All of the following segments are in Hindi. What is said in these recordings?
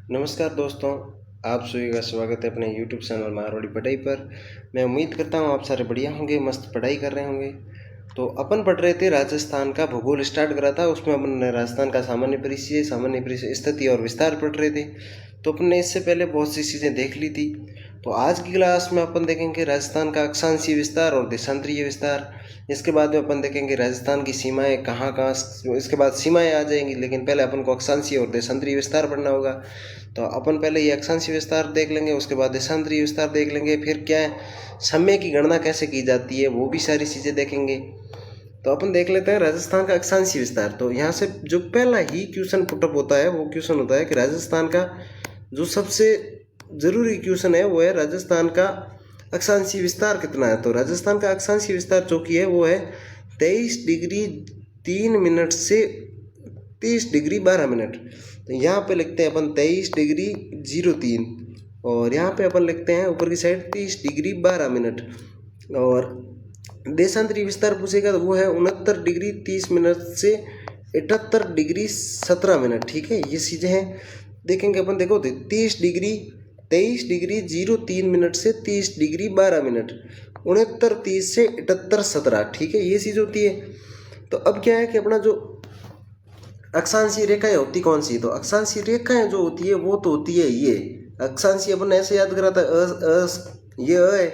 नमस्कार दोस्तों, आप सभी का स्वागत है अपने YouTube चैनल मारवाड़ी पढ़ाई पर। मैं उम्मीद करता हूँ आप सारे बढ़िया होंगे, मस्त पढ़ाई कर रहे होंगे। तो अपन पढ़ रहे थे राजस्थान का भूगोल स्टार्ट करा था, उसमें अपन राजस्थान का सामान्य परिचय, स्थिति और विस्तार पढ़ रहे थे। तो अपन ने इससे पहले बहुत सी चीज़ें देख ली थी। तो आज की क्लास में अपन देखेंगे राजस्थान का अक्षांशीय विस्तार और देशांतरीय विस्तार। इसके बाद में अपन देखेंगे राजस्थान की सीमाएं कहाँ कहाँ, इसके बाद सीमाएं आ जाएंगी, लेकिन पहले अपन को अक्षांशीय और देशांतरीय विस्तार पढ़ना होगा। तो अपन पहले ये अक्षांशीय विस्तार देख लेंगे, उसके बाद देशांतरीय विस्तार देख लेंगे, फिर क्या है समय की गणना कैसे की जाती है वो भी सारी चीज़ें देखेंगे। तो अपन देख लेते हैं राजस्थान का अक्षांशीय विस्तार। तो यहाँ से जो पहला ही क्वेश्चन पुटअप होता है वो क्वेश्चन होता है कि राजस्थान का जो सबसे ज़रूरी क्वेश्चन है वो है राजस्थान का अक्षांशीय विस्तार कितना है। तो राजस्थान का अक्षांशीय विस्तार जो कि है वो है 23 डिग्री 3 मिनट से 30 डिग्री 12 मिनट। तो यहाँ पे लिखते हैं अपन 23 डिग्री 03 और यहाँ पे अपन लिखते हैं ऊपर की साइड 30 डिग्री 12 मिनट। और देशांतरीय विस्तार पूछेगा तो वो है 69 डिग्री 30 मिनट से 78 डिग्री 17 मिनट। ठीक है, ये चीज़ें हैं देखेंगे अपन। देखो 23 डिग्री 03 मिनट से 30 डिग्री 12 मिनट, 69 30 से 78 17। ठीक है, ये चीज़ होती है। तो अब क्या है कि अपना जो अक्षांशीय रेखाएं होती कौन सी, तो अक्षांशीय रेखाएं जो होती है वो तो होती है ये अक्षांशीय। अपन ऐसे याद करा था ये है,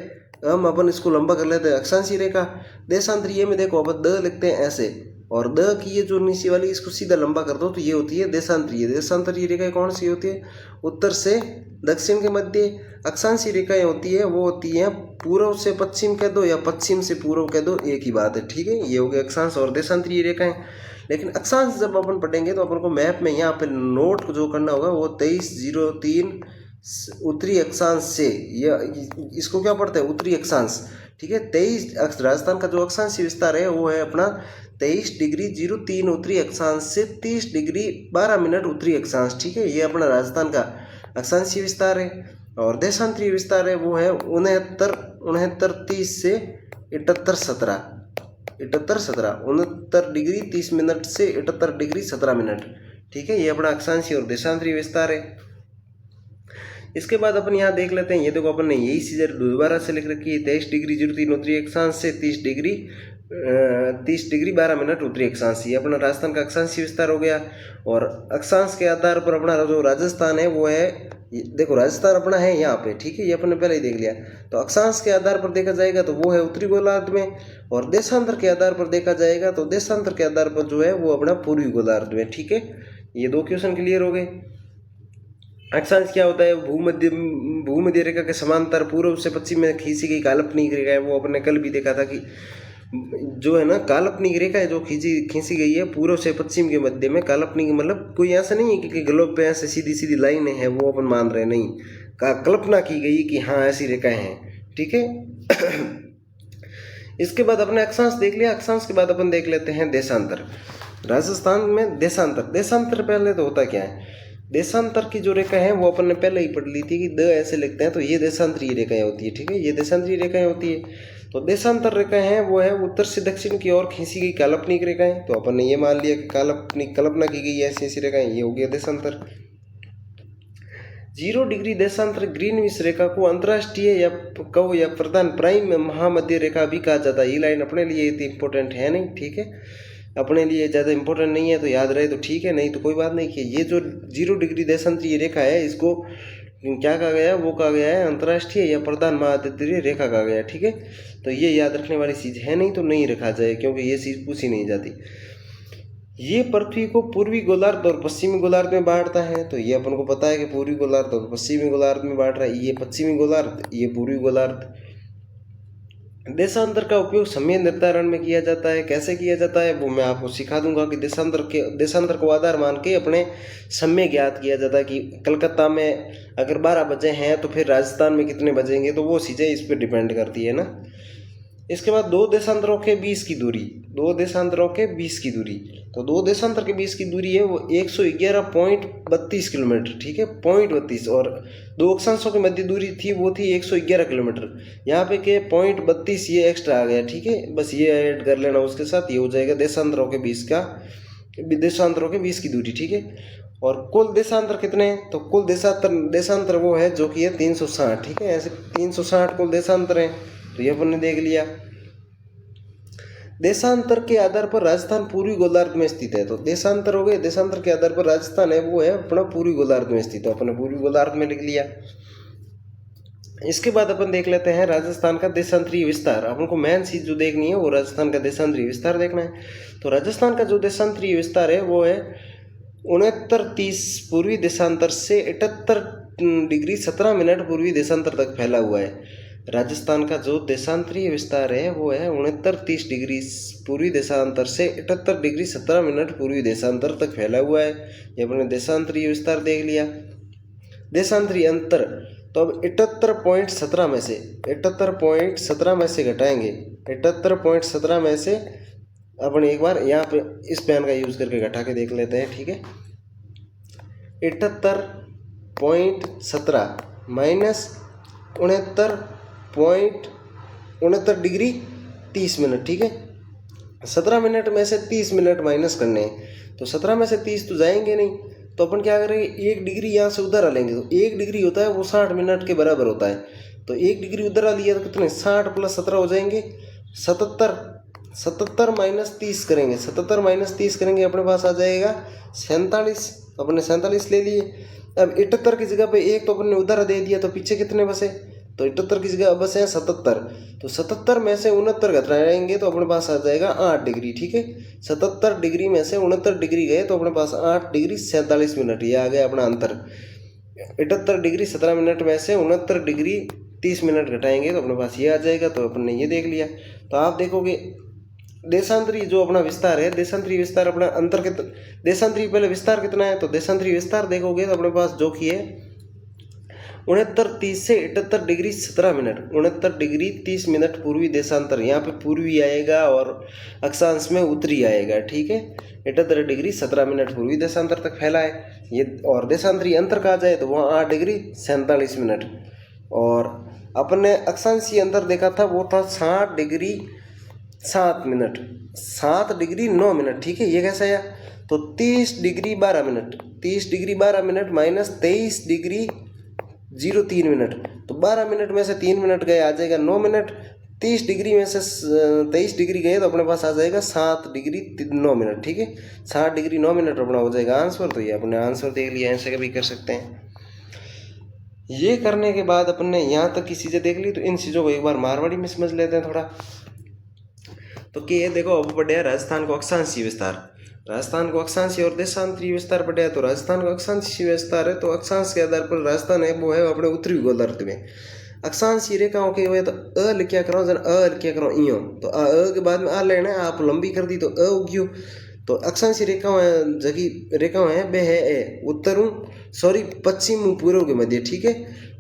हम अपन इसको लंबा कर लेते हैं अक्षांशीय रेखा। देशांतरीय में देखो अपन द लिखते हैं ऐसे, और द की ये जो नीचे वाली इसको सीधा लंबा कर दो तो ये होती है देशांतरीय। देशांतरीय रेखाएं कौन सी होती है, उत्तर से दक्षिण के मध्य। अक्षांशीय रेखाएं होती है वो होती है पूर्व से पश्चिम कह दो या पश्चिम से पूर्व कह दो, एक ही बात है। ठीक है, ये हो गया अक्षांश और देशांतरीय रेखाएं। लेकिन अक्षांश जब अपन पढ़ेंगे तो अपन को मैप में यहाँ पे नोट जो करना होगा वो 2303 उत्तरी अक्षांश से, यह इसको क्या पढ़ते हैं उत्तरी अक्षांश। ठीक है, 23 राजस्थान का जो अक्षांशीय विस्तार है वो है अपना 23 डिग्री 03 उत्तरी अक्षांश से 30 डिग्री 12 मिनट उत्तरी अक्षांश। ठीक है, ये अपना राजस्थान का अक्षांशीय विस्तार है। और देशांतरीय विस्तार है वो है 69 30 से 78 17 69 डिग्री 30 मिनट से 78 डिग्री 17 मिनट। ठीक है, ये अपना अक्षांशीय और देशांतरीय विस्तार है। इसके बाद अपन यहाँ देख लेते हैं, ये देखो अपन ने यही चीज़ दोबारा से लिख रखी है 23 डिग्री 03 उत्तरी अक्षांश से 30 डिग्री 12 मिनट उत्तरी अक्षांश। ये अपना राजस्थान का अक्षांशीय विस्तार हो गया। और अक्षांश के आधार पर अपना जो राजस्थान है वो है, देखो राजस्थान अपना है यहाँ पे। ठीक है, ये अपन ने पहले ही देख लिया। तो अक्षांश के आधार पर देखा जाएगा तो वो है उत्तरी गोलार्ध में, और देशांतर के आधार पर देखा जाएगा तो देशांतर के आधार पर जो है वो अपना पूर्वी गोलार्ध में। ठीक है, ये दो क्वेश्चन क्लियर हो गए। अक्षांश क्या होता है, भूमध्य रेखा के समांतर पूर्व से पश्चिम में खींची गई काल्पनिक रेखा है। वो अपने कल भी देखा था कि जो है ना काल्पनिक रेखा है जो खींची गई है पूर्व से पश्चिम के मध्य में। काल्पनिक मतलब कोई ऐसा नहीं है कि ग्लोब पे ऐसे सीधी सीधी लाइन है वो अपन मान रहे, नहीं, कल्पना की गई कि हाँ ऐसी रेखाएं हैं। ठीक है इसके बाद अपने अक्षांश देख लिया। अक्षांश के बाद अपन देख लेते हैं देशांतर। राजस्थान में देशांतर पहले तो होता क्या है, देशांतर की जो रेखा है वो अपन ने पहले ही पढ़ ली थी कि द ऐसे लिखते हैं तो ये देशांतरीय रेखाएं होती है। ठीक है, ये देशांतरीय रेखाएं होती है। तो देशांतर रेखाएं हैं वो है उत्तर से दक्षिण की ओर खींची गई काल्पनिक रेखाएं। तो अपन ने ये मान लिया कि काल्पनिक कल्पना की गई ऐसी ऐसी रेखाएं, ये हो गया देशांतर। 0 डिग्री देशांतर ग्रीनविच रेखा को अंतर्राष्ट्रीय या कहो या प्रधान प्राइम महामध्य रेखा भी कहा जाता है। ये लाइन अपने लिए इतनी इंपॉर्टेंट है नहीं। ठीक है, अपने लिए ज़्यादा इंपॉर्टेंट नहीं है तो याद रहे तो ठीक है, नहीं तो कोई बात नहीं। कि ये जो 0 डिग्री देशांतरीय रेखा है इसको क्या कहा गया, वो कहा गया है अंतर्राष्ट्रीय या प्रधान महाद्वीपीय रेखा कहा गया। ठीक है, तो ये याद रखने वाली चीज़ है नहीं तो नहीं रखा जाए, क्योंकि ये चीज़ पूछी नहीं जाती। ये पृथ्वी को पूर्वी गोलार्ध और पश्चिमी गोलार्ध में बांटता है। तो ये अपन को पता है कि पूर्वी गोलार्ध और पश्चिमी गोलार्ध में बांट रहा है, ये पश्चिमी गोलार्ध ये पूर्वी गोलार्ध। देशांतर का उपयोग समय निर्धारण में किया जाता है। कैसे किया जाता है वो मैं आपको सिखा दूंगा कि देशांतर को आधार मान के अपने समय ज्ञात किया जाता है कि कलकत्ता में अगर 12 बजे हैं तो फिर राजस्थान में कितने बजेंगे, तो वो चीज़ें इस पर डिपेंड करती है ना। इसके बाद दो देशांतरों के बीच की दूरी, तो दो देशांतर के बीच की दूरी है वो 111.32 किलोमीटर। ठीक है, 0.32, और दो अक्षांशों के मध्य दूरी थी वो थी 111 किलोमीटर। यहाँ पे के 0.32 ये एक्स्ट्रा आ गया। ठीक है, बस ये ऐड कर लेना उसके साथ, ये हो जाएगा देशांतरों के बीच की दूरी। ठीक है, और कुल देशांतर कितने हैं, तो कुल देशांतर वो है जो कि है 360। ठीक है, ऐसे 360 कुल देशांतर हैं, तो ये अपन ने देख लिया। देशांतर के आधार पर राजस्थान पूर्वी गोलार्ध में स्थित है, तो देशांतर हो गए, देशांतर के आधार पर राजस्थान है वो है अपना पूर्वी गोलार्ध में स्थित, तो अपने पूर्वी गोलार्ध में लिख लिया। इसके बाद अपन देख लेते हैं राजस्थान का देशांतरीय विस्तार। अपन को मेन चीज जो देखनी है वो राजस्थान का देशांतरीय विस्तार देखना है। तो राजस्थान का जो देशांतरीय विस्तार है वो है 69:30 पूर्वी देशांतर से 78°17' पूर्वी देशांतर तक फैला हुआ है। राजस्थान का जो देशांतरीय विस्तार है वो है 69:30 पूर्वी देशांतर से 78°17' पूर्वी देशांतर तक फैला हुआ है। ये अपने देशांतरीय विस्तार देख लिया। देशांतरीय अंतर, तो अब 78.17 में से 78.17 में से घटाएंगे, 78.17 में से अपन एक बार यहाँ पे इस पेन का यूज करके घटा के देख लेते हैं। ठीक है, 78.17 माइनस 69.69°30'। ठीक है, 17 मिनट में से 30 मिनट माइनस करने हैं, तो 17 में से 30 तो जाएंगे नहीं, तो अपन क्या करेंगे 1 डिग्री यहाँ से उधर आ लेंगे। तो 1 डिग्री होता है वो 60 मिनट के बराबर होता है, तो 1 डिग्री उधर आ लिया तो कितने 60 + 17 हो जाएंगे 77। 77 - 30 करेंगे, 77 - 30 करेंगे, अपने पास आ जाएगा 47। अपने 47 ले लिए। अब 78 की जगह पे एक तो अपन ने उधर दे दिया, तो पीछे कितने बचे, तो 78 की जगह बसे हैं 77, तो 77 में से 69 घटाएंगे तो अपने पास आ जाएगा 8 डिग्री। ठीक है, 77 डिग्री में से 69 डिग्री गए तो अपने पास 8 डिग्री 47 मिनट, ये आ गया अपना अंतर। 78°17' में से 69 डिग्री 30 मिनट घटाएंगे तो अपने पास ये आ जाएगा, तो अपन ने ये देख लिया। तो आप देखोगे देशांतरीय जो अपना विस्तार है, देशांतरीय विस्तार अपना अंतर के, देशांतरीय पहले विस्तार कितना है, तो देशांतरीय विस्तार देखोगे तो अपने पास जो कि है 69:30 से 78°17', 69°30' पूर्वी देशांतर, यहाँ पे पूर्वी आएगा और अक्षांश में उत्तरी आएगा। ठीक है, 78°17' पूर्वी देशांतर तक फैला है ये, और देशांतरीय अंतर कहा जाए तो वहाँ 8°47'। और अपने अक्षांशीय अंतर देखा था वो था 60°7', 7°9'। ठीक है, ये कैसा आया, तो 30°12', 30°12' माइनस 23°03', तो 12 मिनट में से 3 मिनट गए, आ जाएगा 9 मिनट। 30 डिग्री में से 23 डिग्री गए तो अपने पास आ जाएगा 7°9'। ठीक है, 7°9' अपना हो जाएगा आंसर। तो ये अपने आंसर देख लिया, ऐसे कभी कर सकते हैं। ये करने के बाद अपन ने यहाँ तक की चीज़ें देख ली, तो इन चीज़ों को एक बार मारवाड़ी में समझ लेते हैं थोड़ा। तो कि ये देखो अब बढ़िया राजस्थान को अक्षांशीय विस्तार, राजस्थान को अक्षांशीय और देशांतरीय विस्तार बढ़िया। तो राजस्थान को अक्षांशीय विस्तार है, तो अक्षांश के आधार पर राजस्थान है वो है अपने उत्तरी गोलार्ध में। अक्षांशीय रेखाओं के हुए तो अ लिखा करो, जन अ लिखा करो इो, तो अ के बाद में आ लेना है, आप लंबी कर दी तो अ उग्यो। तो अक्षांशीय रेखाएं जगह रेखाएं हैं बे है ए उत्तरों पश्चिम पूर्व के मध्य। ठीक है,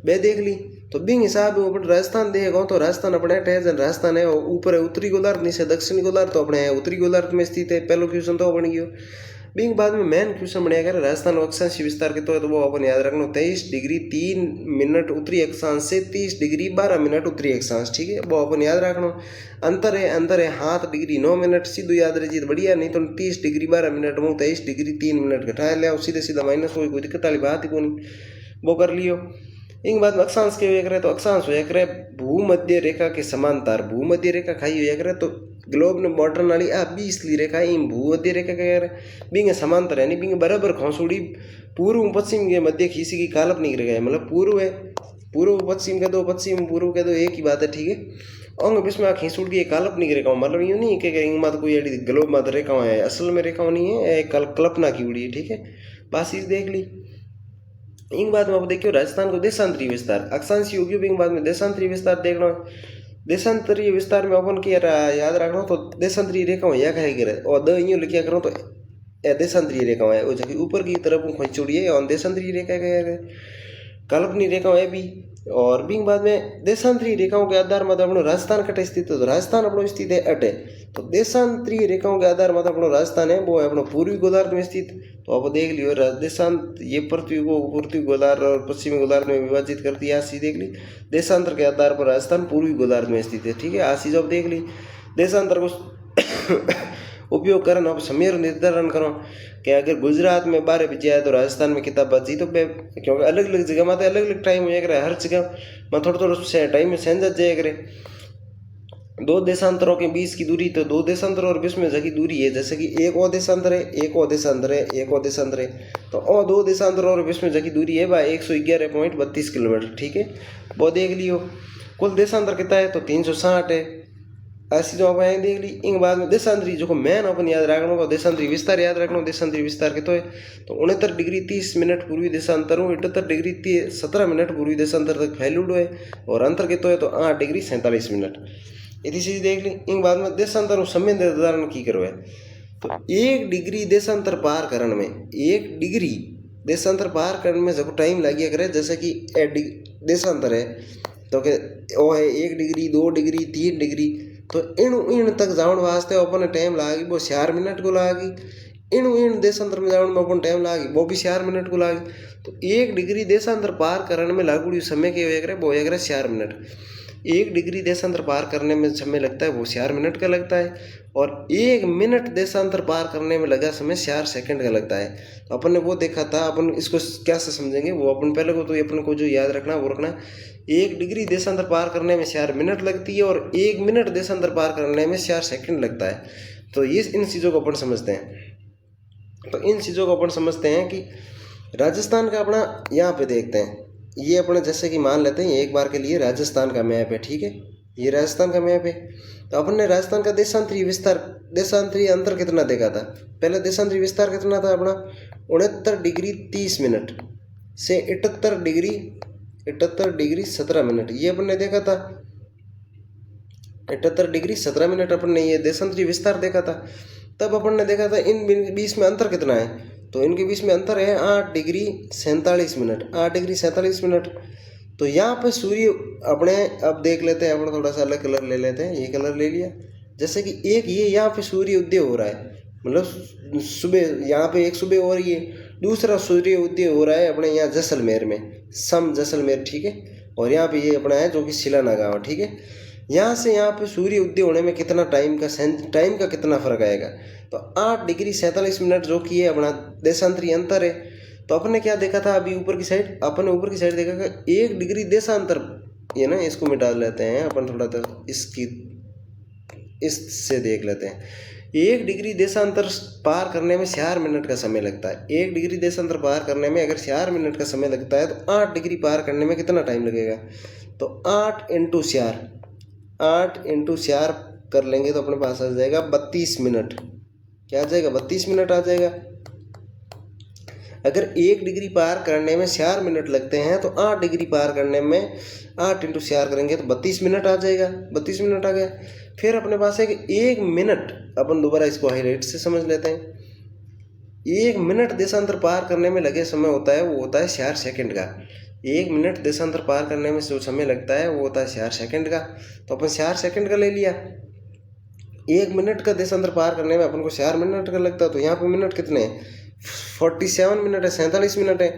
बे देख ली। तो बिंग हिसाब में अपन राजस्थान देखेगा तो राजस्थान अपने जन राजस्थान है ऊपर है उत्तरी गोलार्ध, नीचे दक्षिणी गोलार्ध, तो अपने उत्तरी गोलार्ध में स्थित है। पहला क्वेश्चन तो बन गया। बिंग बाद में मेन क्वेश्चन बढ़िया करे राजस्थान अक्षांशीय विस्तार के तो वो अपन याद रखना 23°3' उत्तरी अक्षांश से 30°12' उत्तरी अक्षांश। ठीक है, वो अपन याद रखना। अंतर है 7°9' सीधो याद रही तो बढ़िया, नहीं तो 30°12' वो 23°3' घटाया लिया, सीधे सीधा माइनस हो, कोई दिक्कत वाली बात ही कोई नहीं, वो कर लियो। इन बाद में अक्षांश के हुए करे तो अक्षांश हुआ करे भूमध्य रेखा के समांतर, भूमध्य रेखा खाई हुआ करे तो ग्लोब ने बॉर्डर नाली आ 20 ली रेखा इन भूमध्य रेखा के बिंग समांतर यानी बिंग बराबर खोसुड़ी पूर्व पश्चिम के मध्य खींची की काल्पनिक रेखा है, मतलब पूर्व है, पूर्व पश्चिम के दो, पश्चिम पूर्व के दो, एक ही बात है। ठीक है, अंग बीच में खींचुड़ की काल्पनिक रेखा, मतलब यूँ नहीं कि मत कोई ग्लोब मत रेखा है, असल में रेखा नहीं है, कल्पना की उड़ी है। ठीक है, बस इस देख ली। इन बाद में आप देखियो राजस्थान को देशांतरीय विस्तार, अक्षांशीय होगी बिंग बाद में देशांतरीय विस्तार देखना। देशांतरीय विस्तार में अपन की याद रखना, तो देशांतरीय रेखा या कहे गिरे और द यूँ लिखा करो तो देशांतरीय रेखा है वो जबकि ऊपर की तरफ खिंचोड़िए और देशांतरीय रेखा कहे काल्पनिक रेखा है भी। और बिंग बाद में देशांतरीय रेखाओं के आधार में अपनो राजस्थान कटे स्थित है, तो राजस्थान अपनो स्थित है अटे, तो देशांतरीय रेखाओं के आधार में अपनो राजस्थान है वो है अपनो पूर्वी गोलार्ध में स्थित। तो आप देख लियो देशांत ये पृथ्वी को पूर्वी गोलार्ध और पश्चिमी गोलार्ध में विभाजित करती है, आशी देख ली। देशांतर के आधार पर राजस्थान पूर्वी गोलार्ध में स्थित है। ठीक है, आशी जब देख ली। देशांतर को उपयोग करन अब समय निर्धारण करो कि अगर गुजरात में 12 बजे आए तो राजस्थान में कितना बजी तो क्योंकि अलग अलग जगह में अलग अलग टाइम हो करे, हर जगह में थोड़ा थोड़ा टाइम में सेंज जाए करे। दो देशांतरों के बीच की दूरी, तो दो देशांतरों और बीच में जगह दूरी है, जैसे कि एक और देशांतर है, एक और देशांतर है, एक और देशांतर है, तो और दो देशांतरों और बीच में जगह दूरी है भाई 111.32 किलोमीटर। ठीक है, वो देख लियो। कुल देशांतर कितना है तो 360 है। ऐसी जो अपन देख ली। इन बाद में देशांतरी जो मेन अपन याद रखना हो, देशांतरी विस्तार याद रखना। देशांतरी विस्तार कितना है तो 69 डिग्री 30 मिनट पूर्वी देशांतर, 78 डिग्री 17 मिनट पूर्वी देशांतर तक फैलूडो है। और अंतर कितना है तो 8 डिग्री 47 मिनट। यदि चीज देख ली। इन बाद में देशांतर समय निर्धारण की करो है तो 1 डिग्री देशांतर पार करने में, 1 डिग्री देशांतर पार करने में जब टाइम लगे करे, जैसे कि देशांतर है तो वो है 1 डिग्री 2 डिग्री 3 डिग्री, तो इन तक जाने वास्ते अपन टाइम लागी वो 4 मिनट को लागी। इन देशांतर में जाने में अपन टाइम लागी वो भी 4 मिनट को लागी। तो 1 डिग्री देशांतर पार करने में लागू समय के वो है 4 मिनट। 1 डिग्री देशांतर पार करने में समय लगता है वो 4 मिनट का लगता है। और 1 मिनट देशांतर पार करने में लगा समय 4 सेकंड का लगता है। तो अपन ने वो देखा था, अपन इसको क्या से समझेंगे वो अपन पहले को, तो अपन को जो याद रखना वो रखना 1 डिग्री देशांतर पार करने में 4 मिनट लगती है और 1 मिनट देशांतर पार करने में 4 सेकंड लगता है। तो ये इन चीज़ों को अपन समझते हैं। तो इन चीज़ों को अपन समझते हैं कि राजस्थान का अपना यहाँ पे देखते हैं। ये अपने जैसे कि मान लेते हैं एक बार के लिए राजस्थान का मैप है। ठीक है, ये राजस्थान का मैप है। तो अपन ने राजस्थान का देशांतरी विस्तार, देशांतरी अंतर कितना देखा था। पहले देशांतरी विस्तार कितना था अपना 69 डिग्री 30 मिनट से 78 डिग्री 17 मिनट, ये अपन ने देखा था। 78 डिग्री 17 मिनट अपन ने ये देशांतरी विस्तार देखा था। तब अपन ने देखा था इन बीच में अंतर कितना है, तो इनके बीच में अंतर है 8 डिग्री 47 मिनट, 8 डिग्री 47 मिनट। तो यहाँ पे सूर्य अपने, अब देख लेते हैं, अपने थोड़ा सा अलग कलर ले लेते हैं। ये कलर ले लिया, जैसे कि एक ये यहाँ पे सूर्य उदय हो रहा है, मतलब सुबह, यहाँ पे एक सुबह हो रही है, दूसरा सूर्य उदय हो रहा है अपने यहाँ जैसलमेर में, सम जैसलमेर। ठीक है, और यहाँ पे ये अपना है जो कि शिलाना गाँव। ठीक है, यहाँ से यहाँ पे सूर्य उदय होने में कितना टाइम का कितना फर्क आएगा तो 8 डिग्री 47 मिनट जो कि है अपना देशांतरी अंतर है। तो अपन ने क्या देखा था अभी ऊपर की साइड, अपन ने ऊपर की साइड देखा कि 1 डिग्री देशांतर, ये ना इसको मिटा लेते हैं अपन, थोड़ा सा इससे देख लेते हैं। 1 डिग्री देशांतर पार करने में 4 मिनट का समय लगता है। 1 डिग्री देशांतर पार करने में अगर 4 मिनट का समय लगता है तो 8 डिग्री पार करने में कितना टाइम लगेगा तो 8 इंटू 4 कर लेंगे तो अपने पास आ जाएगा 32 मिनट। क्या आ जाएगा 32 मिनट आ जाएगा। अगर 1 डिग्री पार करने में 4 मिनट लगते हैं तो 8 डिग्री पार करने में 8 इंटू 4 करेंगे तो 32 मिनट आ जाएगा। 32 मिनट आ गया। फिर अपने पास है कि 1 मिनट, अपन दोबारा इसको हाईलाइट से समझ लेते हैं। 1 मिनट देशांतर पार करने में लगे समय होता है वो होता है 4 सेकंड का। 1 मिनट देशांतर पार करने में जो समय लगता है वो होता है 4 सेकंड का। तो अपन 4 सेकंड का ले लिया। 1 मिनट का देशांतर पार करने में अपन को 4 मिनट का लगता है। तो यहाँ पे मिनट कितने हैं 47 मिनट है, 47 मिनट है।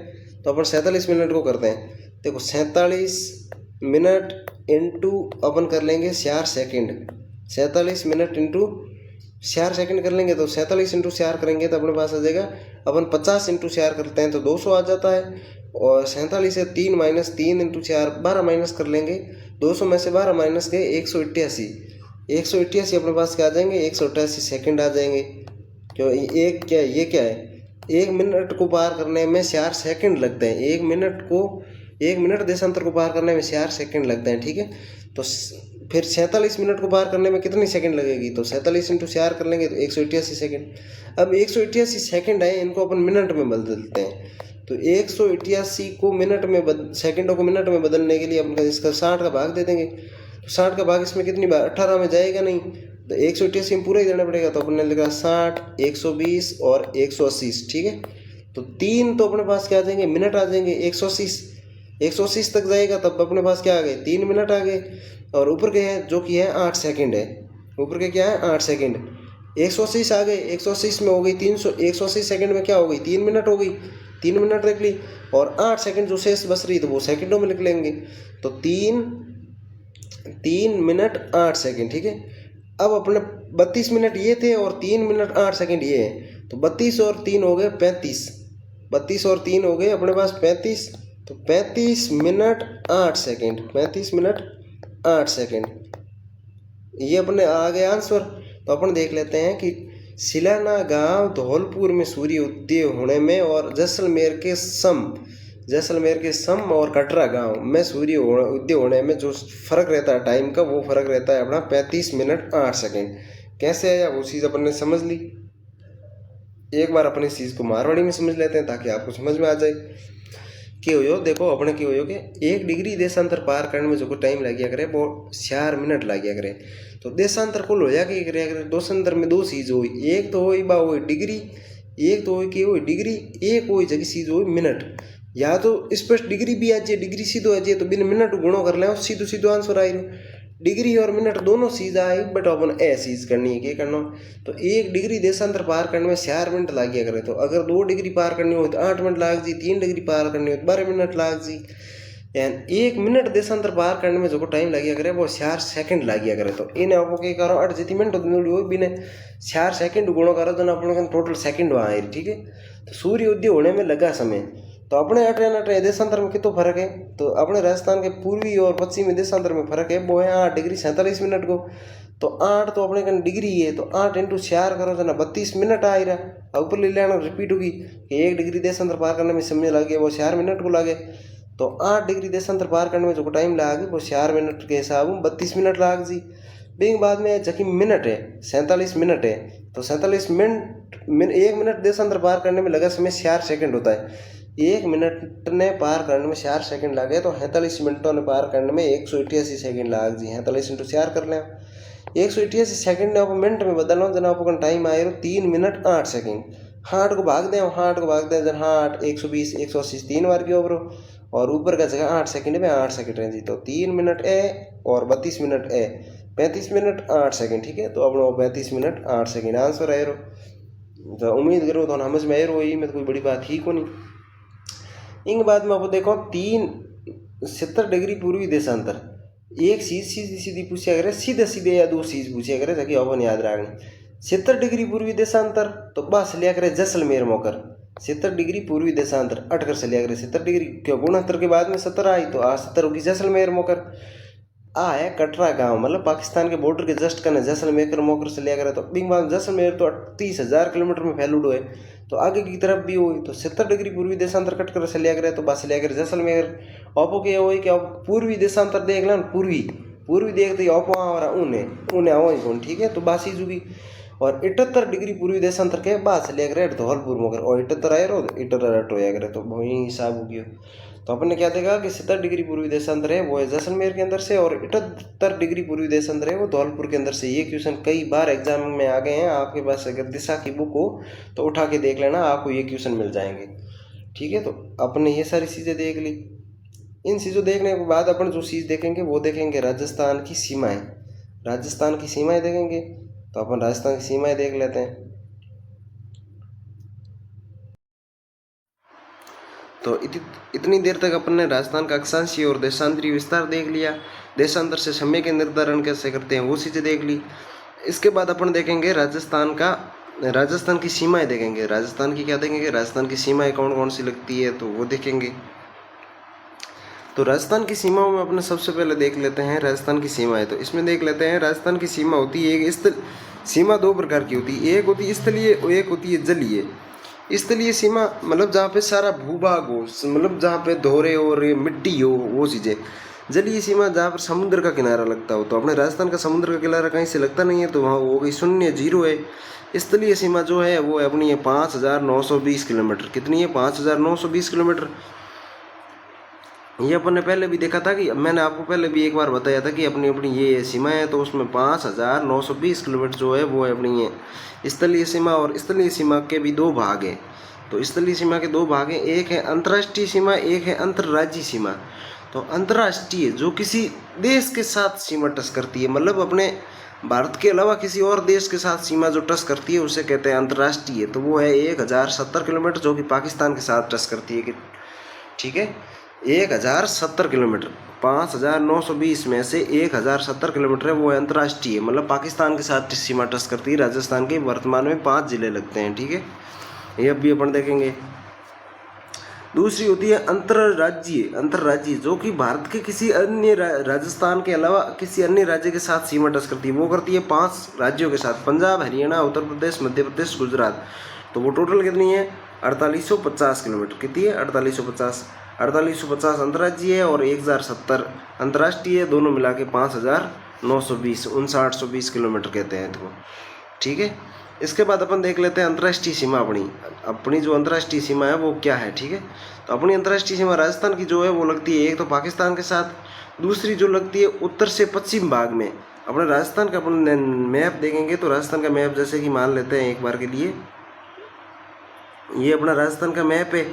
तो अपन 47 मिनट को करते हैं। देखो 47 मिनट इंटू अपन कर लेंगे 4 सेकंड, 47 मिनट इंटू 4 सेकंड कर लेंगे तो 47 इंटू 4 करेंगे तो अपने पास आ जाएगा, अपन 50 इंटू 4 करते हैं तो 200 आ जाता है। और 47 से 3 माइनस 3 इंटू 4 12 माइनस कर लेंगे, 200 में से 12 माइनस के 188 अपने पास क्या आ जाएंगे 188 सेकंड आ जाएंगे। क्यों एक क्या है, ये क्या है 1 मिनट को पार करने में 4 सेकंड लगते हैं। 1 मिनट देशांतर को पार करने में 4 सेकंड लगते हैं। ठीक है, तो फिर 47 मिनट को पार करने में कितनी सेकंड लगेगी तो 47 इंटू 4 कर लेंगे तो 188 सेकंड। अब 188 सेकंड है, इनको अपन मिनट में बदलते हैं। तो 188 को मिनट में सेकंडों को मिनट में बदलने के लिए अपन इसका 60 का भाग दे देंगे। तो 60 का भाग इसमें कितनी बार 18 में जाएगा नहीं, तो 188 में पूरा ही देना पड़ेगा। तो अपन ने लिखा 60, 120 और 180। ठीक है, तो 3 तो अपने पास क्या आ जाएंगे मिनट आ जाएंगे। 180 तक जाएगा तब अपने पास क्या आ गए 3 मिनट आ गए। और ऊपर के हैं जो कि है 8 सेकंड है, ऊपर के क्या है 8 सेकंड। 180 आ गए, 180 में हो गई 300, 180 सेकंड में क्या हो गई 3 मिनट हो गई, 3 मिनट लिख ली। और 8 सेकंड जो शेष बच रही तो वो सेकंडों में लिख लेंगे। तो 3 मिनट 8 सेकंड। ठीक है, अब अपने 32 मिनट ये थे और 3 मिनट 8 सेकंड ये है, तो 32 और 3 हो गए 35, 32 और 3 हो गए अपने पास 35, तो 35 मिनट 8 सेकंड, 35 मिनट 8 सेकंड ये अपने आ गए आंसर। तो अपन देख लेते हैं कि सिलाना गांव धौलपुर में सूर्य उदय होने में और जैसलमेर के सम और कटरा गांव में सूर्य उदय होने में जो फ़र्क रहता है टाइम का, वो फ़र्क रहता है अपना 35 मिनट 8 सेकंड। कैसे आया वो चीज़ अपन ने समझ ली। एक बार अपनी इस चीज़ को मारवाड़ी में समझ लेते हैं ताकि आपको समझ में आ जाए। क्यों हो देखो अपने क्यों हो कि 1 डिग्री देशांतर पार करने में जो टाइम लग गया करे वो 4 मिनट लग गया करे। तो देशांतर कुल हो जाए करे देशांतर में 2 चीज़ हुई, एक तो हुई बा हुई डिग्री, एक तो हुई कि हुई डिग्री, एक हुई जगह चीज़ हुई मिनट। या तो स्पष्ट डिग्री भी आ जाए, डिग्री सीधो आ जाए, तो बिन मिनट गुणो कर ले सीधो सीधो आंसर आई। डिग्री और मिनट दोनों चीज़ आई, बट अपन ए चीज़ करनी है, क्या करना। तो 1 डिग्री देशांतर पार करने में 4 मिनट लग गया करे। तो अगर 2 डिग्री पार करनी हो तो 8 मिनट लाग जी, 3 डिग्री पार करनी हो तो 12 मिनट लाग जी। यानी 1 मिनट देशांतर पार करने में जो टाइम लग गया करे वो 4 सेकंड लग गया करे। तो इन्हें आपको क्या करो 8 जितनी मिनट हो बिने 4 सेकंड गुणो करो तो अपन टोटल सेकंड वहाँ आए, ठीक है। तो सूर्य उदय होने में लगा समय, तो अपने अटे देशांतर में कितना फर्क है। तो अपने राजस्थान के पूर्वी और पश्चिमी देशांतर में फर्क है, वो है 8 डिग्री 47 मिनट को। तो 8 तो अपने कन डिग्री है, तो 8 × 4 करो जना 32 मिनट आ रहा। ऊपर ले लेना रिपीट होगी कि 1 डिग्री देशांतर पार करने में समय लगे वो 4 मिनट को लगे। तो 8 डिग्री देशांतर पार करने में जो टाइम लागे वो 4 मिनट के हिसाब में 32 मिनट लाग जी। बिंग बाद में जबकि मिनट है 47 मिनट है, तो 47 मिनट 1 मिनट देशांतर पार करने में लगा समय 4 सेकंड होता है। 1 मिनट ने पार करने में 4 सेकंड लगे, तो 43 मिनटों ने पार करने में 188 सेकंड लाग जी। 43 × 4 कर लें, 188 सेकंड ने आप मिनट में बदल लो जना आपको टाइम आए 3 मिनट 8 सेकंड। 8 को भाग दें जना 8 120 180 3 बार क्यों बरो, और ऊपर का जगह 8 सेकंड में 8 सेकंड है जी। तो 3 मिनट ए और 32 मिनट ए 35 मिनट 8 सेकंड, ठीक है। तो अपना 35 मिनट 8 सेकंड आंसर आए रहो। तो उम्मीद करो तो समझ में आए रहो, ये में तो कोई बड़ी बात ही को नहीं। इन बाद में आप देखो 70 डिग्री पूर्वी देशांतर, एक चीज़ सीधी सीधी पूछा करे, सीधे सीधे या 2 चीज़ पूछा करे ताकि अपन याद रखनी। 70 डिग्री पूर्वी देशांतर तो बस लिया करे जैसलमेर मोकर। 70 डिग्री पूर्वी देशांतर अटकर से लिया करे 70 डिग्री क्यों 69 के बाद में 70 आई, तो आज 70 होगी जैसलमेर मोकर। आ है कटरा गांव, मतलब पाकिस्तान के बॉर्डर के जस्ट कने जैसलमेर मोकर से लिया करे। तो बिंग बाद जैसलमेर तो 30,000 किलोमीटर में फैलूडो है, तो आगे की तरफ भी हुई। तो 70 डिग्री पूर्वी देशांतर कट कर से लिया करे, तो बस लिया करे जैसलमेर। ओपो के हुई कि आप पूर्वी देशांतर देख लें, पूर्वी देखते ओपो आ उन्हें आओ कौन, ठीक है। तो बासी जुगी और 78 डिग्री पूर्वी देशांतर के बाद से लिया करे धौलपुर मोकर, और 78 आए रो 78 हो गया करे, तो वही हिसाब हो गया। तो अपन ने क्या देखा कि 70 डिग्री पूर्वी देशांतर है वो है जैसलमेर के अंदर से, और 78 डिग्री पूर्वी देशांतर है वो धौलपुर के अंदर से। ये क्वेश्चन कई बार एग्जाम में आ गए हैं, आपके पास अगर दिशा की बुक हो तो उठा के देख लेना, आपको ये क्वेश्चन मिल जाएंगे, ठीक है। तो अपने ये सारी चीज़ें देख ली। इन चीज़ों देखने के बाद अपन जो चीज़ देखेंगे वो देखेंगे राजस्थान की सीमाएँ। राजस्थान की सीमाएँ देखेंगे, तो अपन राजस्थान की सीमाएँ देख लेते हैं। तो इतनी देर तक अपन ने राजस्थान का अक्षांशीय और देशांतरीय विस्तार देख लिया। देशांतर से समय के निर्धारण कैसे करते हैं वो चीज़ें देख ली। इसके बाद अपन देखेंगे राजस्थान की सीमाएं देखेंगे। राजस्थान की क्या देखेंगे, राजस्थान की सीमाएं कौन कौन सी लगती है तो वो देखेंगे। तो राजस्थान की सीमाओं में अपने सबसे पहले देख लेते हैं राजस्थान की सीमाएं। तो इसमें देख लेते हैं राजस्थान की सीमा होती है एक सीमा 2 प्रकार की होती है, एक होती है स्थलीय और एक होती है जलीय। स्थलीय सीमा मतलब जहाँ पे सारा भूभाग हो, मतलब जहाँ पे धोरे और मिट्टी हो वो चीज़ें। जलीय सीमा जहाँ पर समुद्र का किनारा लगता हो, तो अपने राजस्थान का समुद्र का किनारा कहीं से लगता नहीं है, तो वहाँ वो गई 0 0 है। स्थलीय सीमा जो है वो अपनी है 5,920 किलोमीटर। कितनी है 5,920 किलोमीटर। ये अपन ने पहले भी देखा था कि मैंने आपको पहले भी एक बार बताया था कि अपनी अपनी ये सीमा है, तो उसमें 5,920 किलोमीटर जो है वो है अपनी ये स्थलीय सीमा। और स्थलीय सीमा के भी 2 भाग हैं। तो स्थलीय सीमा के 2 भाग हैं, एक है अंतर्राष्ट्रीय सीमा, एक है अंतर्राज्यीय सीमा। तो अंतर्राष्ट्रीय जो किसी देश के साथ सीमा टच करती है, मतलब अपने भारत के अलावा किसी और देश के साथ सीमा जो टच करती है उसे कहते हैं अंतर्राष्ट्रीय। तो वो है 1,070 किलोमीटर जो कि पाकिस्तान के साथ टच करती है, ठीक है। 1070 किलोमीटर, 5920 में से 1070 किलोमीटर है वो है अंतर्राष्ट्रीय, मतलब पाकिस्तान के साथ सीमा टच करती है राजस्थान के। वर्तमान में 5 जिले लगते हैं, ठीक है, ये अब भी अपन देखेंगे। दूसरी होती है अंतर्राज्यीय, जो कि भारत के किसी अन्य राजस्थान के अलावा किसी अन्य राज्य के साथ सीमा टच करती है। वो करती है 5 राज्यों के साथ, पंजाब, हरियाणा, उत्तर प्रदेश, मध्य प्रदेश, गुजरात। तो वो टोटल कितनी है? 4850 किलोमीटर। कितनी है? 4850 अंतर्राज्यीय है और 1070 अंतर्राष्ट्रीय, दोनों मिला के 5920 5920 किलोमीटर कहते हैं इसको, ठीक है। इसके बाद अपन देख लेते हैं अंतर्राष्ट्रीय सीमा। अपनी जो अंतर्राष्ट्रीय सीमा है वो क्या है, ठीक है। तो अपनी अंतर्राष्ट्रीय सीमा राजस्थान की जो है वो लगती है एक तो पाकिस्तान के साथ, दूसरी जो लगती है उत्तर से पश्चिम भाग में। अपने राजस्थान का अपन मैप देखेंगे तो राजस्थान का मैप जैसे कि मान लेते हैं एक बार के लिए, ये अपना राजस्थान का मैप है,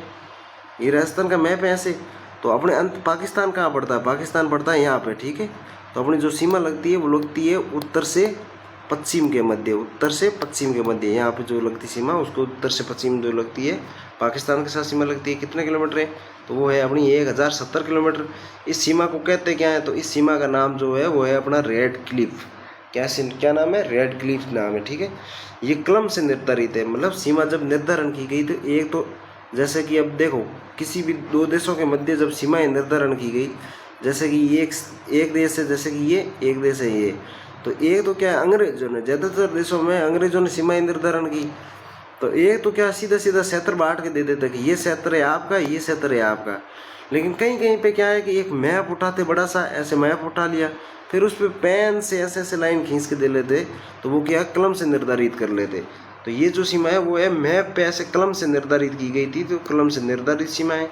ये राजस्थान का मैप है ऐसे। तो अपने पाकिस्तान कहाँ पड़ता है? पाकिस्तान पड़ता है यहाँ पे, ठीक है। तो अपनी जो सीमा लगती है वो लगती है उत्तर से पश्चिम के मध्य, उत्तर से पश्चिम के मध्य। यहाँ पे जो लगती सीमा उसको उत्तर से पश्चिम जो लगती है पाकिस्तान के साथ सीमा लगती है। कितने किलोमीटर है? तो वो है अपनी 1070 किलोमीटर। इस सीमा को कहते क्या है? तो इस सीमा का नाम जो है वो है अपना रेड क्लिफ। क्या नाम है? रेड क्लिफ नाम है, ठीक है। ये क्रम से निर्धारित है, मतलब सीमा जब निर्धारण की गई तो एक तो जैसे कि अब देखो किसी भी दो देशों के मध्य जब सीमाएं निर्धारण की गई, जैसे कि एक देश है, जैसे कि ये एक देश है ये, तो एक तो क्या है अंग्रेजों ने, ज़्यादातर देशों में अंग्रेजों ने सीमाएं निर्धारण की। तो एक तो क्या सीधा सीधा क्षेत्र बांट के दे देते कि ये क्षेत्र है आपका, ये क्षेत्र है आपका। लेकिन कहीं कहीं पे क्या है कि एक मैप उठाते, बड़ा सा ऐसे मैप उठा लिया, फिर उस पर पेन से ऐसे ऐसे लाइन खींच के दे लेते, तो वो क्या कलम से निर्धारित कर लेते। तो ये जो सीमा है वो है मैप पे ऐसे कलम से निर्धारित की गई थी, तो कलम से निर्धारित सीमा है।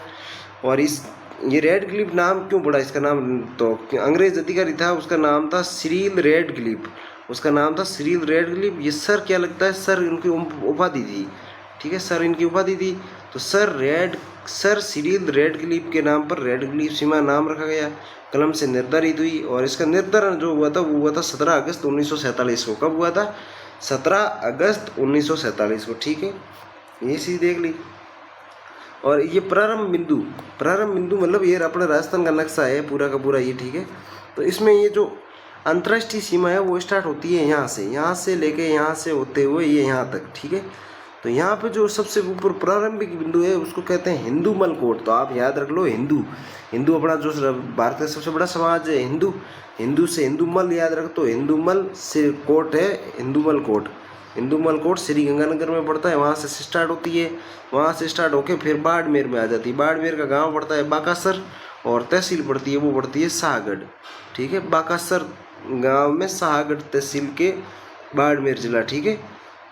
और ये रेड क्लिफ नाम क्यों पड़ा इसका नाम? तो अंग्रेज अधिकारी था, उसका नाम था सिरिल रेड क्लिफ, उसका नाम था सिरिल रेड क्लिफ। ये सर क्या लगता है? सर इनकी उपाधि थी, ठीक है, सर इनकी उपाधि थी। तो सर सिरिल रेड क्लिफ के नाम पर रेड क्लिफ सीमा नाम रखा गया, कलम से निर्धारित हुई। और इसका निर्धारण जो हुआ था वो हुआ था 17 अगस्त 1947 को। कब हुआ था? 17 अगस्त 1947 को, ठीक है, ये चीज़ देख ली। और ये प्रारंभ बिंदु मतलब ये अपने राजस्थान का नक्शा है पूरा का पूरा ये, ठीक है। तो इसमें ये जो अंतर्राष्ट्रीय सीमा है वो स्टार्ट होती है यहाँ से लेके यहाँ से होते हुए ये यहाँ तक, ठीक है। तो यहाँ पे जो सबसे ऊपर प्रारंभिक बिंदु है उसको कहते हैं हिंदूमल कोट। तो आप याद रख लो, हिंदू अपना जो भारत का सबसे बड़ा समाज है हिंदू से हिंदूमल याद रख, तो हिंदूमल से कोट है हिंदूमल कोट श्रीगंगानगर में पड़ता है, वहाँ से स्टार्ट होती है। वहाँ से स्टार्ट होके फिर बाड़मेर में आ जाती है। बाड़मेर का गांव पड़ता है बाकासर और तहसील पड़ती है वो पड़ती है शाहगढ़, ठीक है। बाकासर गांव में शाहगढ़ तहसील के बाड़मेर जिला, ठीक है।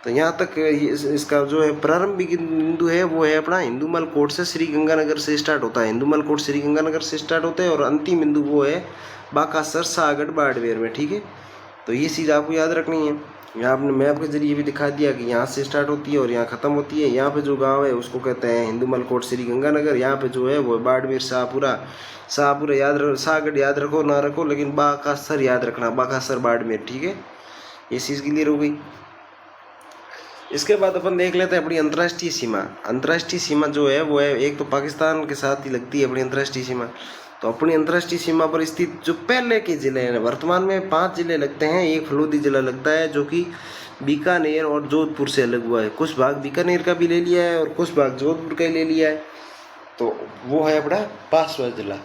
तो यहाँ तक इसका जो है प्रारंभिक बिंदु है वो है अपना हिंदूमल कोट से श्रीगंगानगर से स्टार्ट होता है। हिंदूमल कोट श्रीगंगानगर से स्टार्ट होता है और अंतिम बिंदु वो है बाकासर शाहगढ़ बाड़मेर में, ठीक है। तो ये चीज़ आपको याद रखनी है। यहाँ आपने मैप के जरिए भी दिखा दिया कि यहाँ से स्टार्ट होती है और यहाँ ख़त्म होती है। यहाँ पे जो गांव है उसको कहते हैं हिंदूमल कोट श्रीगंगानगर। यहाँ पे जो है वो बाड़मेर शाहपुरा याद रखो, शाहगढ़ याद रखो ना रखो, लेकिन बाकासर याद रखना, बाकासर बाड़मेर, ठीक है। ये चीज़ क्लियर हो गई। इसके बाद अपन देख लेते हैं अपनी अंतर्राष्ट्रीय सीमा जो है वो है एक तो पाकिस्तान के साथ ही लगती है अपनी अंतर्राष्ट्रीय सीमा। तो अपनी अंतर्राष्ट्रीय सीमा पर स्थित जो पहले के जिले हैं, वर्तमान में 5 जिले लगते हैं। एक फलोदी जिला लगता है जो कि बीकानेर और जोधपुर से अलग हुआ है। कुछ भाग बीकानेर का भी ले लिया है और कुछ भाग जोधपुर का ही ले लिया है। तो वो है अपना 5वां जिला।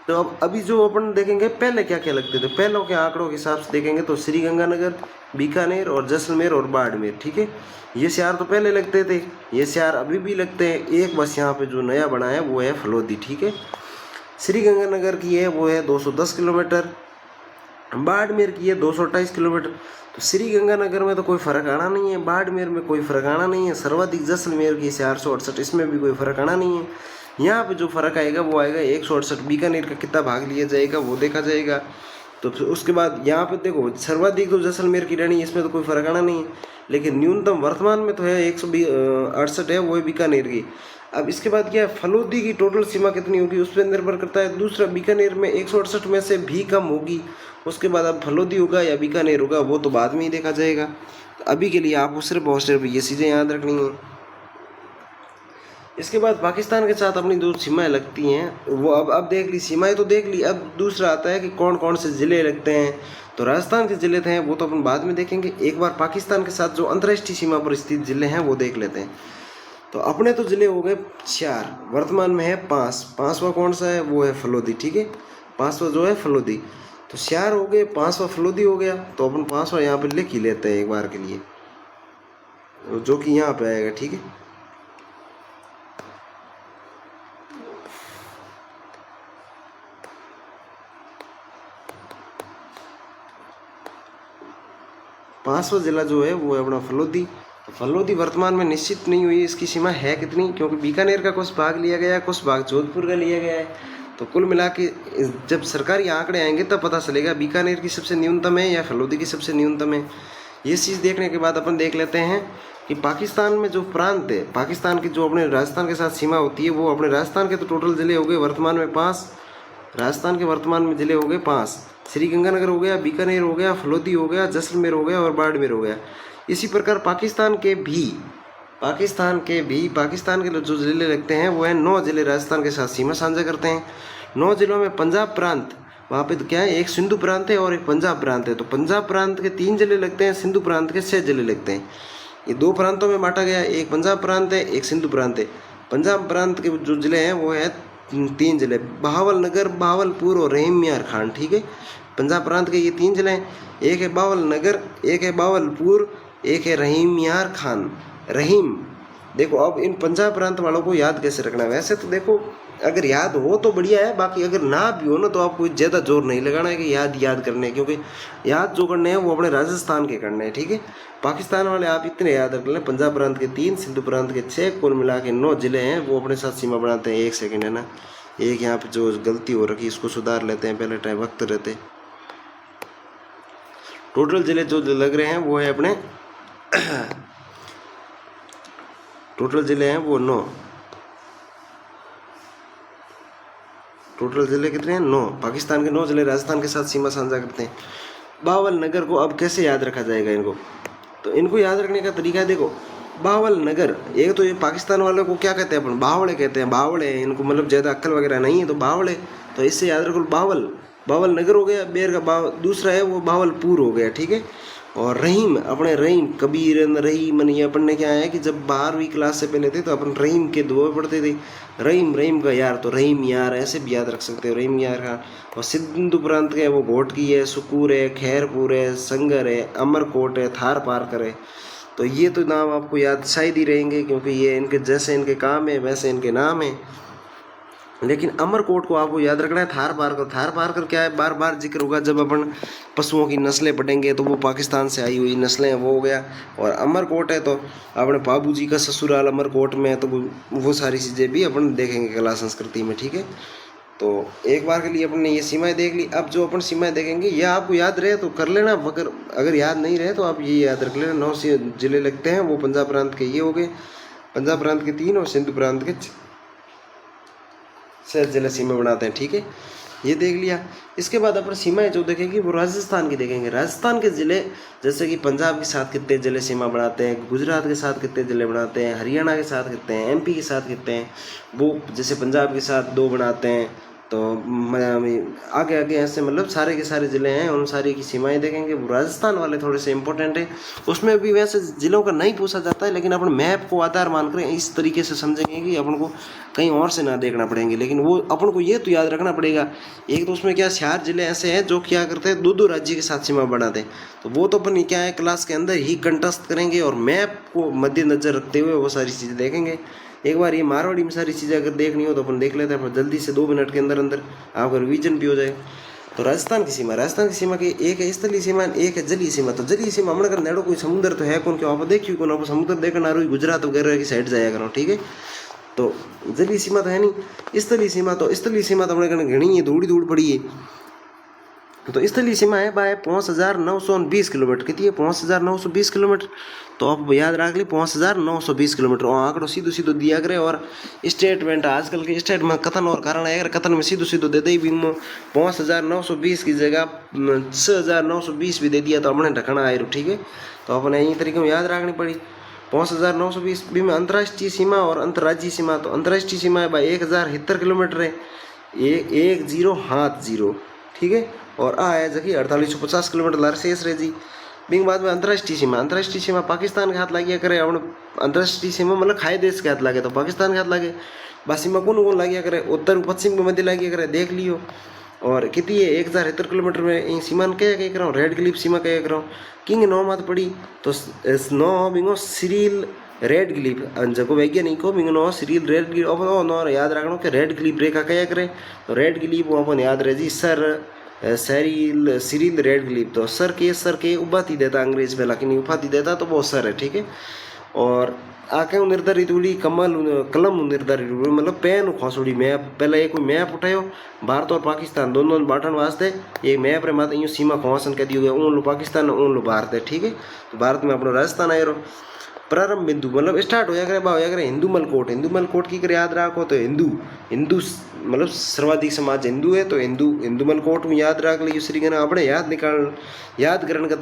तो अब अभी जो अपन देखेंगे पहले क्या क्या लगते थे, पहलों के आंकड़ों के हिसाब से देखेंगे तो श्रीगंगानगर, बीकानेर और जैसलमेर और बाड़मेर, ठीक है। ये शहर तो पहले लगते थे, ये शहर अभी भी लगते हैं। एक बस यहाँ पे जो नया बना है वो है फलोदी, ठीक है। श्रीगंगानगर की है वो है 210 किलोमीटर, बाड़मेर की है 228 किलोमीटर। तो श्रीगंगानगर में तो कोई फर्क आना नहीं है, बाड़मेर में कोई फर्क आना नहीं है। सर्वाधिक जैसलमेर की 468, इसमें भी कोई फर्क आना नहीं है। यहाँ पे जो फर्क आएगा वो आएगा 168। बीकानेर का कितना भाग लिया जाएगा वो देखा जाएगा। तो फिर उसके बाद यहाँ पे देखो सर्वाधिक तो जैसलमेर की रहनी, इसमें तो कोई फर्क आना नहीं है। लेकिन न्यूनतम वर्तमान में तो है 168 है, वो है बीकानेर की। अब इसके बाद क्या है, फलोदी की टोटल सीमा कितनी होगी उस पर निर्भर करता है। दूसरा, बीकानेर में 168 में से भी कम होगी। उसके बाद अब फलोदी होगा या बीकानेर होगा वो तो बाद में ही देखा जाएगा। अभी के लिए आपको सिर्फ और सिर्फ ये चीज़ें याद रखनी है। इसके बाद पाकिस्तान के साथ अपनी जो सीमाएं लगती हैं वो अब देख ली, सीमाएं तो देख ली। अब दूसरा आता है कि कौन कौन से ज़िले लगते हैं। तो राजस्थान के ज़िले थे वो तो अपन बाद में देखेंगे, एक बार पाकिस्तान के साथ जो अंतर्राष्ट्रीय सीमा पर स्थित ज़िले हैं वो देख लेते हैं। तो अपने तो ज़िले हो गए 4, वर्तमान में है 5। 5वां कौन सा है, वो है फलोदी, ठीक है, 5वां जो है फलोदी। तो 4 हो गए, 5वां फलोदी हो गया। तो अपन 5वां यहाँ पर लिख ही लेते हैं एक बार के लिए, जो कि यहाँ पे आएगा, ठीक है। पांचवा जिला जो है वो है अपना फलोदी। फलोदी वर्तमान में निश्चित नहीं हुई इसकी सीमा है कितनी, क्योंकि बीकानेर का कुछ भाग लिया गया है, कुछ भाग जोधपुर का लिया गया है। तो कुल मिला के जब सरकारी आंकड़े आएंगे तब पता चलेगा बीकानेर की सबसे न्यूनतम है या फलोदी की सबसे न्यूनतम है। ये चीज़ देखने के बाद अपन देख लेते हैं कि पाकिस्तान में जो प्रांत है, पाकिस्तान की जो अपने राजस्थान के साथ सीमा होती है, वो अपने राजस्थान के तो टोटल ज़िले हो गए वर्तमान में 5। राजस्थान के वर्तमान में ज़िले हो गए 5। श्रीगंगानगर हो गया, बीकानेर हो गया, फलोदी हो गया, जैसलमेर हो गया और बाड़मेर हो गया। इसी प्रकार पाकिस्तान के जो ज़िले लगते हैं वो है 9 ज़िले राजस्थान के साथ सीमा साझा करते हैं। 9 ज़िलों में पंजाब प्रांत, वहाँ पे तो क्या है, एक सिंधु प्रांत है और एक पंजाब प्रांत है। तो पंजाब प्रांत के 3 ज़िले लगते हैं, सिंधु प्रांत के 6 ज़िले लगते हैं। ये 2 प्रांतों में बांटा गया है, एक पंजाब प्रांत है, एक सिंधु प्रांत है। पंजाब प्रांत के जो ज़िले हैं वो है 3 ज़िले, बहावल नगर, बहावलपुर और रहीम मियार खान, ठीक है। पंजाब प्रांत के ये 3 ज़िले हैं, एक है बावल नगर, एक है बावलपुर, एक है रहीम मियार खान। रहीम, देखो अब इन पंजाब प्रांत वालों को याद कैसे रखना है। वैसे तो देखो अगर याद हो तो बढ़िया है, बाकी अगर ना भी हो ना तो आपको ज़्यादा जोर नहीं लगाना है कि याद करने, क्योंकि याद जो करने हैं वो अपने राजस्थान के करने हैं, ठीक है। पाकिस्तान वाले आप इतने याद रख लें, पंजाब प्रांत के 3, सिंधु प्रांत के 6, कुल मिला के 9 ज़िले हैं वो अपने साथ सीमा बनाते हैं। 1 सेकेंड है ना, एक यहाँ पे जो गलती हो रखी इसको सुधार लेते हैं, पहले टाइम वक्त रहते। टोटल ज़िले जो लग रहे हैं वो है अपने टोटल ज़िले हैं वो 9। टोटल ज़िले कितने हैं, 9। पाकिस्तान के 9 ज़िले राजस्थान के साथ सीमा साझा करते हैं। बावल नगर को अब कैसे याद रखा जाएगा इनको, तो इनको याद रखने का तरीका है, देखो बावल नगर, एक तो ये पाकिस्तान वालों को क्या कहते हैं अपन, बावड़े कहते हैं, बावड़े, इनको मतलब ज़्यादा अक्ल वगैरह नहीं है तो बावड़े, तो इससे याद रखो बावल नगर हो गया, बेर का दूसरा है वो बावलपुर हो गया, ठीक है। और रहीम, अपने रहीम, कबीर रहीम, ये अपन ने क्या है कि जब 12वीं क्लास से पहले थे तो अपन रहीम के दुआ पढ़ते थे, रहीम का यार, तो रहीम यार ऐसे भी याद रख सकते हो, रहीम यार का। और सिंधु प्रांत के वो घोटकी है, सुकूर है, खैरपुर है, संगर है, अमरकोट है, थार पारकर है। तो ये तो नाम आपको याद शायद ही रहेंगे, क्योंकि ये इनके जैसे इनके काम है वैसे इनके नाम है। लेकिन अमरकोट को आपको याद रखना है। थार पारकर क्या है, बार बार जिक्र होगा जब अपन पशुओं की नस्लें पढ़ेंगे, तो वो पाकिस्तान से आई हुई नस्लें वो हो गया। और अमरकोट है तो अपने बाबू जी का ससुराल अमरकोट में है, तो वो सारी चीज़ें भी अपन देखेंगे कला संस्कृति में, ठीक है। तो एक बार के लिए अपन ने ये सीमाएं देख ली। अब जो अपन सीमाएं देखेंगे यह आपको याद रहे तो कर लेना, अगर याद नहीं रहे तो आप ये याद रख लेना। 9 ज़िले लगते हैं वो पंजाब प्रांत के ये हो गए, पंजाब प्रांत के 3 और सिंधु प्रांत के 6 ज़िले सीमा बनाते हैं, ठीक है। ये देख लिया। इसके बाद अपन सीमाएं जो देखेंगे वो राजस्थान की देखेंगे। राजस्थान के ज़िले जैसे कि पंजाब के साथ कितने ज़िले सीमा बनाते हैं, गुजरात के साथ कितने ज़िले बनाते हैं, हरियाणा के साथ कितने हैं, एमपी के साथ कितने हैं, वो जैसे पंजाब के साथ 2 बनाते हैं। तो आगे ऐसे मतलब सारे के सारे ज़िले हैं, उन सारी की सीमाएं देखेंगे। वो राजस्थान वाले थोड़े से इंपॉर्टेंट है, उसमें भी वैसे ज़िलों का नहीं पूछा जाता है, लेकिन अपन मैप को आधार मानकर इस तरीके से समझेंगे कि अपन को कहीं और से ना देखना पड़ेंगे। लेकिन वो अपन को ये तो याद रखना पड़ेगा, एक तो उसमें क्या 4 ज़िले ऐसे हैं जो क्या करते हैं 2-2 राज्य के साथ सीमा बनाते हैं। तो वो तो अपन क्या है क्लास के अंदर ही कंटस्ट करेंगे और मैप को मद्देनज़र रखते हुए वो सारी चीज़ें देखेंगे। एक बार ये मारवाड़ी में सारी चीज़ें अगर देखनी हो तो अपन देख लेते हैं, पर जल्दी से 2 मिनट के अंदर आपका रिवीजन भी हो जाए। तो राजस्थान की सीमा की एक है स्थलीय सीमा, एक है जलीय सीमा। तो जलीय सीमा हमने कर नेड़ो कोई समुद्र तो है कौन, क्यों आप देखिए कौन, आप समुद्र देखना रही गुजरात वगैरह की साइड जाया करो, ठीक है। तो जलीय सीमा तो है नहीं। स्थलीय सीमा तो हमने कहना घनी है, धूड़ पड़ी है। तो स्थलीय सीमा है बाय 5920 किलोमीटर, कितनी है 5920 किलोमीटर। तो आप याद रख ली 5920 किलोमीटर, और आंकड़ों सीधो दिया करे। और स्टेटमेंट आजकल के स्टेटमेंट कथन और कारण है, अगर कथन में सीधो दे दी भी 5920 की जगह 6920 भी दे दिया तो अपने ढकना आए, ठीक है। तो अपने यही तरीके में याद रखनी पड़ी। 5920 बी में अंतर्राष्ट्रीय सीमा और अंतर्राज्यीय सीमा। तो अंतर्राष्ट्रीय सीमा है भाई 1070 किलोमीटर है, 10 ठीक है। और आ है जबकि 4850 किलोमीटर लार शेष रहे जी। बिंग बाद में अंतर्राष्ट्रीय सीमा पाकिस्तान के हाथ लागिया करे। अपने अंतर्राष्ट्रीय सीमा मतलब खाए देश के हाथ लागे तो पाकिस्तान के हाथ लागे। बस सीमा कौन लागिया करे, उत्तर पश्चिम के मध्य लागिया करे, देख लियो। और कितनी है 1070 किलोमीटर में। इन सीमा कह कर रहा हूँ, रेड क्लिफ सीमा कह कर रहा हूँ। किंग नौ मत पड़ी तो नौ बिंगो सिरिल रेड क्लिफ जब वैज्ञानिक को बिंगो सिरिल रेड क्लिफ अब नौ याद रखना कि रेड क्लिफ रेखा कह करे। तो रेड क्लिफ अपन याद रहे जी सर सिरिल रेड क्लिफ। तो सर के उपाधि देता अंग्रेज में, लेकिन उपाधि देता तो वो सर है, ठीक है। और आके निर्धारित हुई कलम निर्धारित हुई मतलब पेन खोसुड़ी मैप। पहले एक मैप उठायो भारत और पाकिस्तान दोनों बांटन वास्ते एक मैप रे माते यूँ सीमा खोसन कह दियो गया, ऊन लो पाकिस्तान ऊन लो भारत है, ठीक है। तो भारत में अपना राजस्थान आयो। प्रारंभ बिंदु मतलब स्टार्ट होया करे बा करे हिंदू मलकोट की करे याद रखो। तो हिंदू मतलब सर्वाधिक समाज हिंदू है, तो हिंदू मलकोट में याद रख लियो। श्री गण अपने याद करने का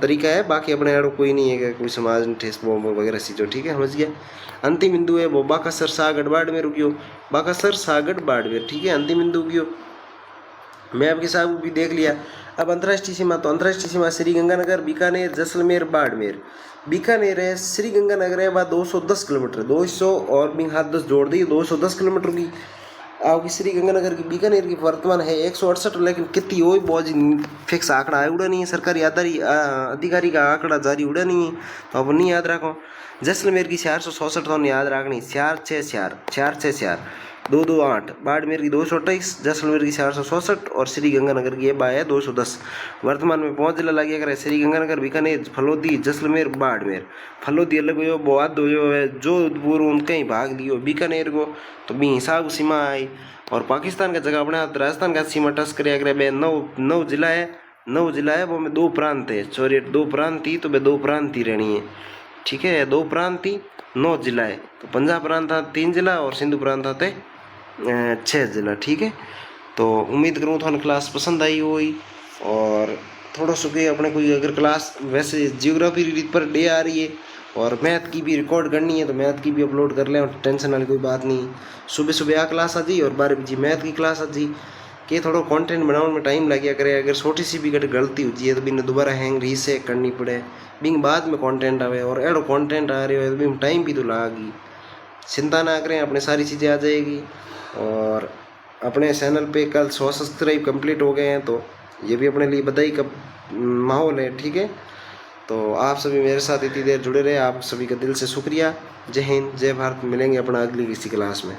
तरीका है, बाकी अपने यार कोई नहीं है कि कोई समाज ठेस वगैरह चीज़ों, ठीक है, समझ गया। अंतिम बिंदु है वो बाकासर सागड़ बाड़मेर रुकियो, बाकासर सागड़ बाड़मेर, ठीक है, अंतिम बिंदु रुकियो। मैप के साथ भी देख लिया। अब अंतर्राष्ट्रीय सीमा, तो अंतर्राष्ट्रीय सीमा श्रीगंगानगर बीकानेर जैसलमेर बाड़मेर। बीकानेर है श्रीगंगानगर है वह 210 किलोमीटर, 200 और बिंग हाथ 10 जोड़ दी 210 किलोमीटर की। आपकी श्रीगंगानगर की बीकानेर की वर्तमान है 168, लेकिन कितनी हो बहुत फिक्स आंकड़ा है उड़ा नहीं है, सरकारी अधिकारी का आंकड़ा जारी उड़ा नहीं है, तो अब नहीं याद रखो। जैसलमेर की 466 तो याद रखनी 464 228, बाड़मेर की 228, जैसलमेर की 467 और श्रीगंगानगर की है 210। वर्तमान में 5 जिला लगे करे श्रीगंगानगर बीकानेर फलोदी जैसलमेर बाड़मेर। फलोदी अलग हो बहुत हो है जोधपुर उनका ही भाग लियो बीकानेर को, तो भी हिसाब सीमा आई। और पाकिस्तान का जगह अपने राजस्थान का सीमा टच कर 9 जिला है वो में 2 प्रांत है, सॉरी 2 प्रांत थी तो वे 2 प्रांत ही रहनी है, ठीक है, 2 प्रांत थी 9 जिला है। तो पंजाब प्रांत था 3 जिला और सिंधु प्रांत थे 6 जिला, ठीक है। तो उम्मीद करूँ थाने क्लास पसंद आई हुई। और थोड़ा सो के अपने कोई अगर क्लास वैसे जियोग्राफी रीड पर डे आ रही है और मैथ की भी रिकॉर्ड करनी है तो मैथ की भी अपलोड कर लें, और टेंशन वाली कोई बात नहीं। सुबह आ क्लास आ जी और 12 बजे मैथ की क्लास आ जी के थोड़ा कंटेंट बनाने में टाइम लग गया करे। अगर छोटी सी भी गलती हो जाए तो बिन दोबारा हैंग रीसेट करनी पड़े, बिन बाद में कंटेंट आवे और एडो कंटेंट आ रहे हो तो टाइम भी तो लगेगी। चिंता ना करें, अपने सारी चीज़ें आ जाएगी। और अपने चैनल पे कल 100 सब्सक्राइब कंप्लीट हो गए हैं, तो ये भी अपने लिए बधाई का माहौल है, ठीक है। तो आप सभी मेरे साथ इतनी देर जुड़े रहे, आप सभी का दिल से शुक्रिया। जय हिंद, जय भारत। मिलेंगे अपना अगली किसी क्लास में।